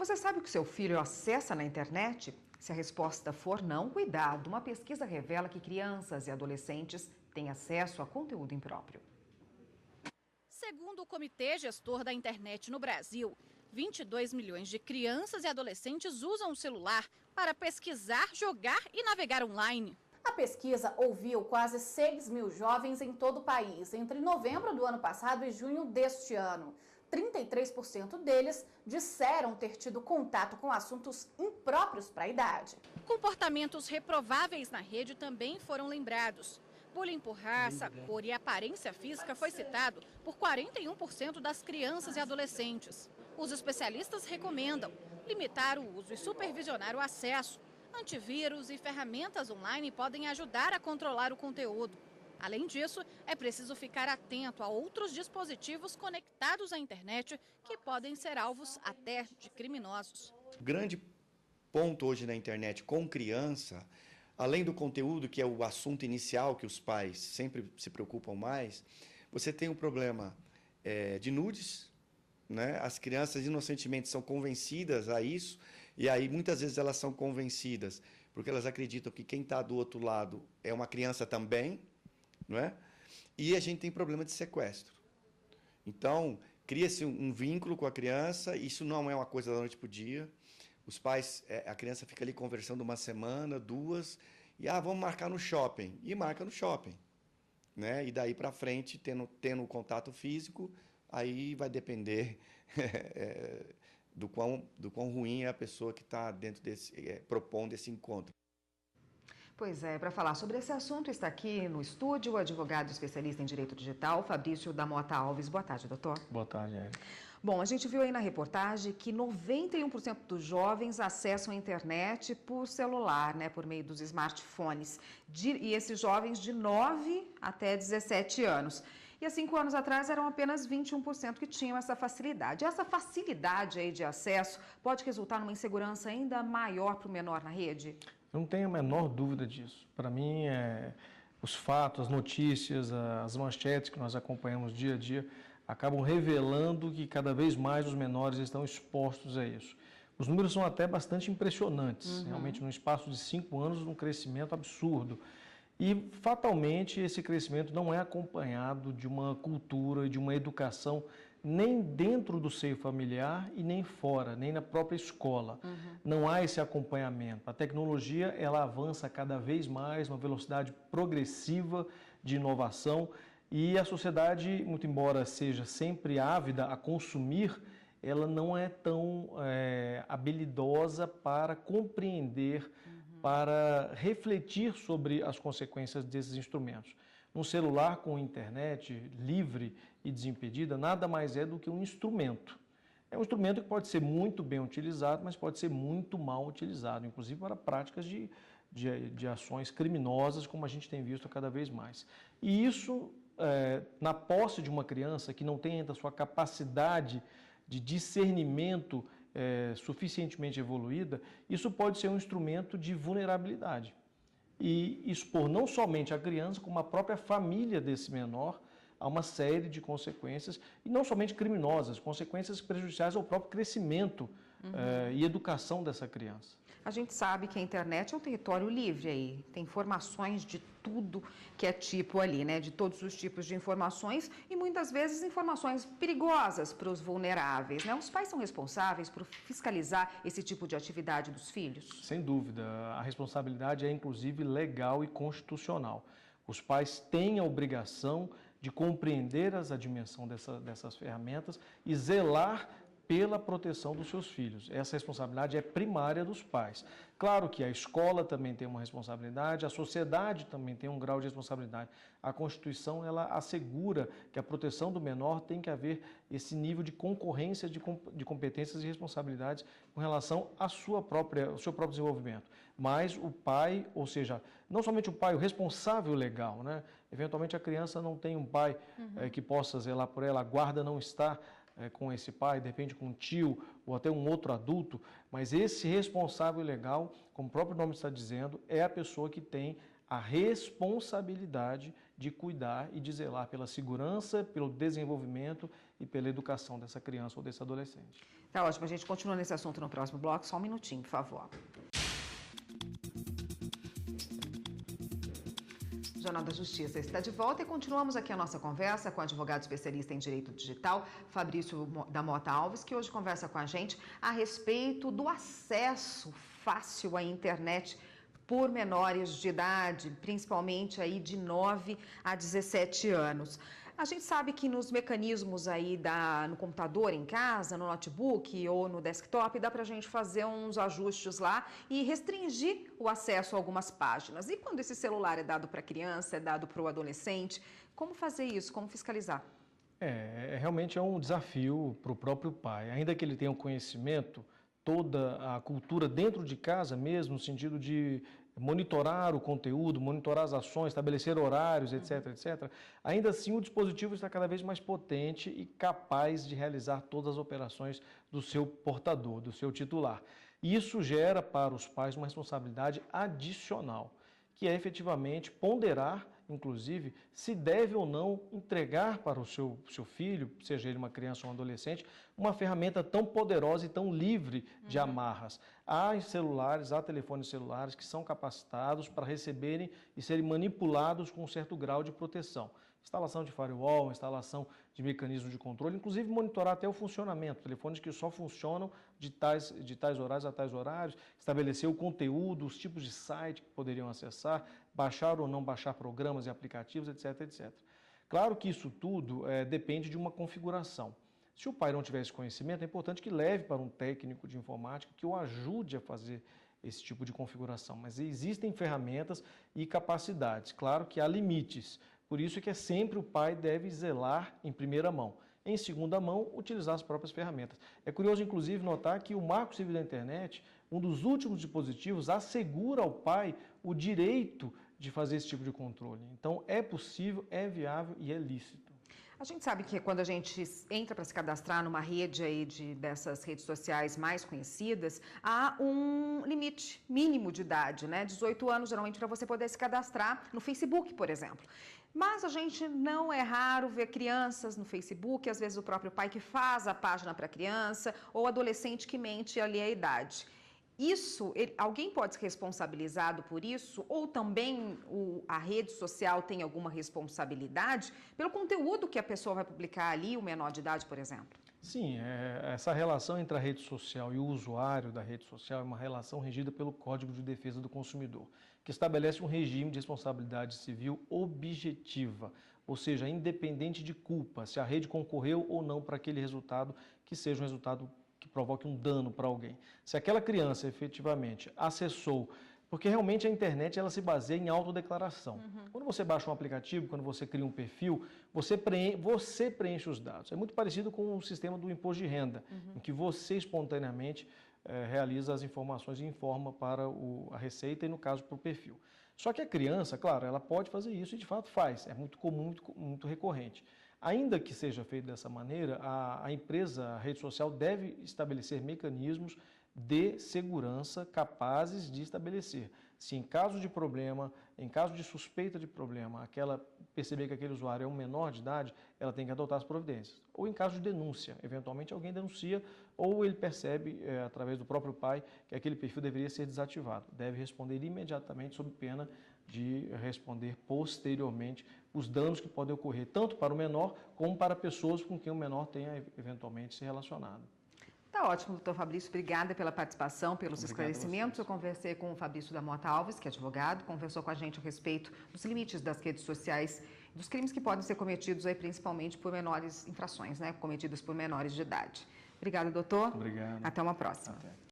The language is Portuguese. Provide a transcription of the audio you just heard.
Você sabe o que seu filho acessa na internet? Se a resposta for não, cuidado. Uma pesquisa revela que crianças e adolescentes têm acesso a conteúdo impróprio. Segundo o Comitê Gestor da Internet no Brasil, 22 milhões de crianças e adolescentes usam o celular para pesquisar, jogar e navegar online. A pesquisa ouviu quase 6 mil jovens em todo o país, entre novembro do ano passado e junho deste ano. 33% deles disseram ter tido contato com assuntos impróprios para a idade. Comportamentos reprováveis na rede também foram lembrados. Bullying por raça, cor e aparência física foi citado por 41% das crianças e adolescentes. Os especialistas recomendam limitar o uso e supervisionar o acesso. Antivírus e ferramentas online podem ajudar a controlar o conteúdo. Além disso, é preciso ficar atento a outros dispositivos conectados à internet que podem ser alvos até de criminosos. O grande ponto hoje na internet com criança, além do conteúdo, que é o assunto inicial que os pais sempre se preocupam mais, você tem um problema de nudes, né? As crianças inocentemente são convencidas a isso, e aí muitas vezes elas são convencidas porque elas acreditam que quem está do outro lado é uma criança também, não é? E a gente tem problema de sequestro. Então, cria-se um vínculo com a criança, isso não é uma coisa da noite para o dia. Os pais, a criança fica ali conversando uma semana, duas, e vamos marcar no shopping. E marca no shopping. Né? E daí para frente, tendo o contato físico, aí vai depender do quão ruim é a pessoa que está dentro propondo esse encontro. Pois é, para falar sobre esse assunto está aqui no estúdio o advogado especialista em direito digital, Fabrício da Mota Alves. Boa tarde, doutor. Boa tarde, Érica. Bom, a gente viu aí na reportagem que 91% dos jovens acessam a internet por celular, né, por meio dos smartphones. E esses jovens de 9 até 17 anos. E há 5 anos atrás eram apenas 21% que tinham essa facilidade. Essa facilidade aí de acesso pode resultar numa insegurança ainda maior para o menor na rede? Não tenho a menor dúvida disso. Para mim, os fatos, as notícias, as manchetes que nós acompanhamos dia a dia acabam revelando que cada vez mais os menores estão expostos a isso. Os números são até bastante impressionantes, realmente, num espaço de 5 anos, um crescimento absurdo. E, fatalmente, esse crescimento não é acompanhado de uma cultura, de uma educação, nem dentro do seio familiar e nem fora, nem na própria escola. Não há esse acompanhamento. A tecnologia, ela avança cada vez mais, uma velocidade progressiva de inovação, e a sociedade, muito embora seja sempre ávida a consumir, ela não é tão habilidosa para compreender, para refletir sobre as consequências desses instrumentos. Um celular com internet livre e desimpedida nada mais é do que um instrumento. É um instrumento que pode ser muito bem utilizado, mas pode ser muito mal utilizado, inclusive para práticas de ações criminosas, como a gente tem visto cada vez mais. E isso, na posse de uma criança que não tem ainda a sua capacidade de discernimento suficientemente evoluída, isso pode ser um instrumento de vulnerabilidade e expor não somente a criança, como a própria família desse menor a uma série de consequências, e não somente criminosas, consequências prejudiciais ao próprio crescimento e educação dessa criança. A gente sabe que a internet é um território livre aí, tem informações de tudo que é tipo ali, né? De todos os tipos de informações e muitas vezes informações perigosas para os vulneráveis, né? Os pais são responsáveis por fiscalizar esse tipo de atividade dos filhos? Sem dúvida, a responsabilidade é inclusive legal e constitucional. Os pais têm a obrigação de compreender a dimensão dessas ferramentas e zelar pela proteção dos seus filhos. Essa responsabilidade é primária dos pais. Claro que a escola também tem uma responsabilidade, a sociedade também tem um grau de responsabilidade. A Constituição, ela assegura que a proteção do menor tem que haver esse nível de concorrência de competências e responsabilidades com relação ao seu próprio desenvolvimento. Mas o pai, ou seja, não somente o pai, o responsável legal, né? Eventualmente a criança não tem um pai que possa zelar por ela, a guarda não está com esse pai, de repente com um tio ou até um outro adulto, mas esse responsável legal, como o próprio nome está dizendo, é a pessoa que tem a responsabilidade de cuidar e de zelar pela segurança, pelo desenvolvimento e pela educação dessa criança ou desse adolescente. Tá ótimo, a gente continua nesse assunto no próximo bloco, só um minutinho, por favor. O Jornal da Justiça está de volta e continuamos aqui a nossa conversa com o advogado especialista em direito digital, Fabrício da Mota Alves, que hoje conversa com a gente a respeito do acesso fácil à internet por menores de idade, principalmente aí de 9 a 17 anos. A gente sabe que nos mecanismos aí no computador em casa, no notebook ou no desktop, dá para a gente fazer uns ajustes lá e restringir o acesso a algumas páginas. E quando esse celular é dado para a criança, é dado para o adolescente, como fazer isso? Como fiscalizar? Realmente é um desafio para o próprio pai. Ainda que ele tenha um conhecimento, toda a cultura dentro de casa mesmo, no sentido de monitorar o conteúdo, monitorar as ações, estabelecer horários, etc, etc. Ainda assim, o dispositivo está cada vez mais potente e capaz de realizar todas as operações do seu portador, do seu titular. E isso gera para os pais uma responsabilidade adicional, que é efetivamente ponderar, inclusive, se deve ou não entregar para o seu filho, seja ele uma criança ou um adolescente, uma ferramenta tão poderosa e tão livre de amarras. Há celulares, há telefones celulares que são capacitados para receberem e serem manipulados com um certo grau de proteção. Instalação de firewall, instalação de mecanismos de controle, inclusive monitorar até o funcionamento, telefones que só funcionam de tais horários a tais horários, estabelecer o conteúdo, os tipos de site que poderiam acessar, baixar ou não baixar programas e aplicativos, etc, etc. Claro que isso tudo depende de uma configuração. Se o pai não tiver esse conhecimento, é importante que leve para um técnico de informática que o ajude a fazer esse tipo de configuração. Mas existem ferramentas e capacidades. Claro que há limites. Por isso é que sempre o pai deve zelar em primeira mão. Em segunda mão, utilizar as próprias ferramentas. É curioso, inclusive, notar que o Marco Civil da Internet, um dos últimos dispositivos, assegura ao pai o direito de fazer esse tipo de controle. Então, é possível, é viável e é lícito. A gente sabe que quando a gente entra para se cadastrar numa rede aí dessas redes sociais mais conhecidas, há um limite mínimo de idade, né? 18 anos, geralmente, para você poder se cadastrar no Facebook, por exemplo. Mas a gente não é raro ver crianças no Facebook, às vezes o próprio pai que faz a página para a criança ou adolescente que mente ali a idade. Alguém pode ser responsabilizado por isso? Ou também a rede social tem alguma responsabilidade pelo conteúdo que a pessoa vai publicar ali, o menor de idade, por exemplo? Sim, essa relação entre a rede social e o usuário da rede social é uma relação regida pelo Código de Defesa do Consumidor, que estabelece um regime de responsabilidade civil objetiva, ou seja, independente de culpa, se a rede concorreu ou não para aquele resultado, que seja um resultado que provoque um dano para alguém. Se aquela criança efetivamente acessou, porque realmente a internet ela se baseia em autodeclaração. Quando você baixa um aplicativo, quando você cria um perfil, você preenche os dados. É muito parecido com o sistema do imposto de renda, em que você espontaneamente realiza as informações e informa para a Receita e, no caso, para o perfil. Só que a criança, claro, ela pode fazer isso e de fato faz. É muito comum, muito recorrente. Ainda que seja feito dessa maneira, a empresa, a rede social deve estabelecer mecanismos de segurança capazes de estabelecer. Se em caso de problema, em caso de suspeita de problema, perceber que aquele usuário é um menor de idade, ela tem que adotar as providências. Ou em caso de denúncia, eventualmente alguém denuncia ou ele percebe, através do próprio pai, que aquele perfil deveria ser desativado. Deve responder imediatamente sob pena de responder posteriormente os danos que podem ocorrer, tanto para o menor como para pessoas com quem o menor tenha eventualmente se relacionado. Tá ótimo, doutor Fabrício. Obrigada pela participação, pelos esclarecimentos. Eu conversei com o Fabrício da Mota Alves, que é advogado, conversou com a gente a respeito dos limites das redes sociais, dos crimes que podem ser cometidos aí, principalmente por menores infrações, né? Cometidas por menores de idade. Obrigada, doutor. Obrigado. Até uma próxima. Até.